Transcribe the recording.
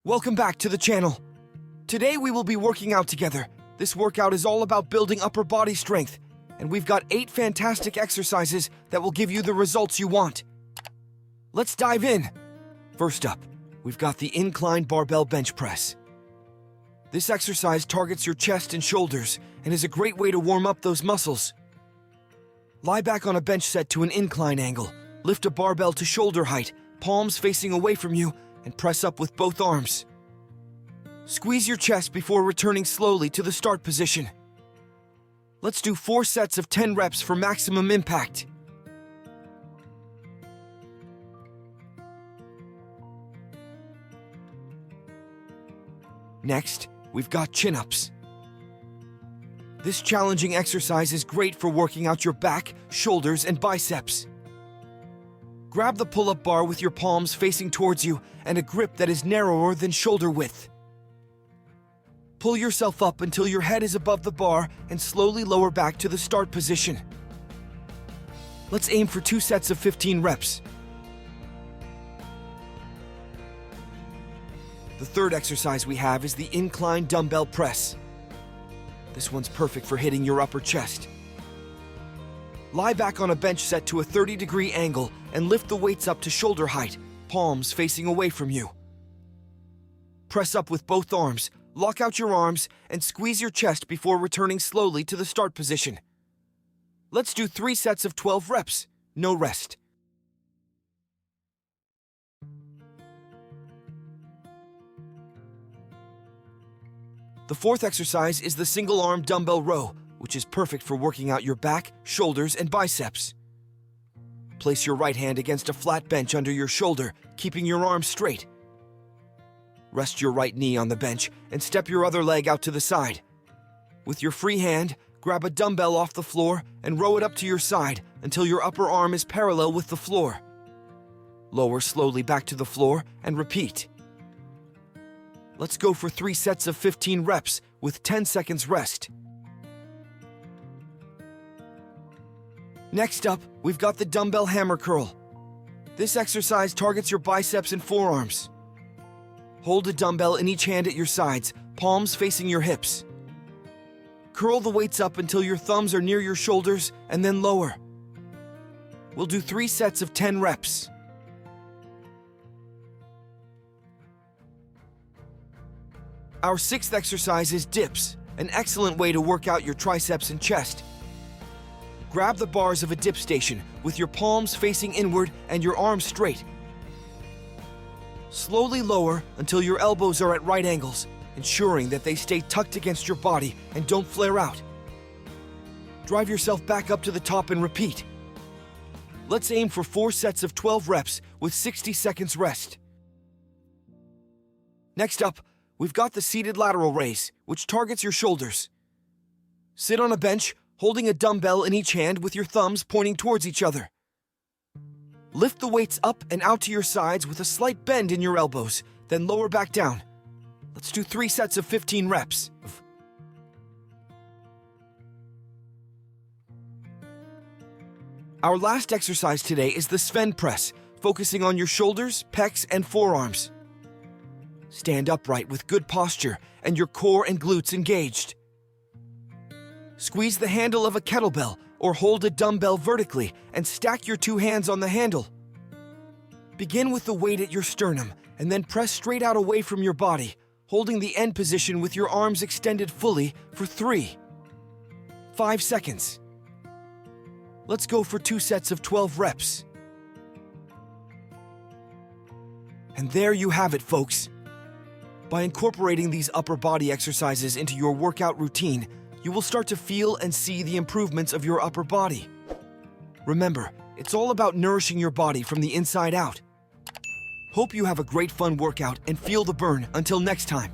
Welcome back to the channel. Today we will be working out together. This workout is all about building upper body strength, and we've got 8 fantastic exercises that will give you the results you want. Let's dive in. First up, we've got the incline barbell bench press. This exercise targets your chest and shoulders and is a great way to warm up those muscles. Lie back on a bench set to an incline angle. Lift a barbell to shoulder height, palms facing away from you, and press up with both arms. Squeeze your chest before returning slowly to the start position. Let's do 4 sets of 10 reps for maximum impact. Next, we've got chin-ups. This challenging exercise is great for working out your back, shoulders, and biceps. Grab the pull-up bar with your palms facing towards you and a grip that is narrower than shoulder width. Pull yourself up until your head is above the bar and slowly lower back to the start position. Let's aim for 2 sets of 15 reps. The third exercise we have is the incline dumbbell press. This one's perfect for hitting your upper chest. Lie back on a bench set to a 30-degree angle and lift the weights up to shoulder height, palms facing away from you. Press up with both arms, lock out your arms, and squeeze your chest before returning slowly to the start position. Let's do 3 sets of 12 reps, no rest. The fourth exercise is the single-arm dumbbell row, which is perfect for working out your back, shoulders, and biceps. Place your right hand against a flat bench under your shoulder, keeping your arms straight. Rest your right knee on the bench and step your other leg out to the side. With your free hand, grab a dumbbell off the floor and row it up to your side until your upper arm is parallel with the floor. Lower slowly back to the floor and repeat. Let's go for 3 sets of 15 reps with 10 seconds rest. Next up, we've got the dumbbell hammer curl. This exercise targets your biceps and forearms. Hold a dumbbell in each hand at your sides, palms facing your hips. Curl the weights up until your thumbs are near your shoulders and then lower. We'll do 3 sets of 10 reps. Our 6th exercise is dips, an excellent way to work out your triceps and chest. Grab the bars of a dip station with your palms facing inward and your arms straight. Slowly lower until your elbows are at right angles, ensuring that they stay tucked against your body and don't flare out. Drive yourself back up to the top and repeat. Let's aim for 4 sets of 12 reps with 60 seconds rest. Next up, we've got the seated lateral raise, which targets your shoulders. Sit on a bench, holding a dumbbell in each hand with your thumbs pointing towards each other. Lift the weights up and out to your sides with a slight bend in your elbows, then lower back down. Let's do 3 sets of 15 reps. Our last exercise today is the Sven press, focusing on your shoulders, pecs, and forearms. Stand upright with good posture and your core and glutes engaged. Squeeze the handle of a kettlebell or hold a dumbbell vertically and stack your 2 hands on the handle. Begin with the weight at your sternum and then press straight out away from your body, holding the end position with your arms extended fully for 3, 5 seconds. Let's go for 2 sets of 12 reps. And there you have it, folks. By incorporating these upper body exercises into your workout routine, you will start to feel and see the improvements of your upper body. Remember, it's all about nourishing your body from the inside out. Hope you have a great fun workout and feel the burn until next time.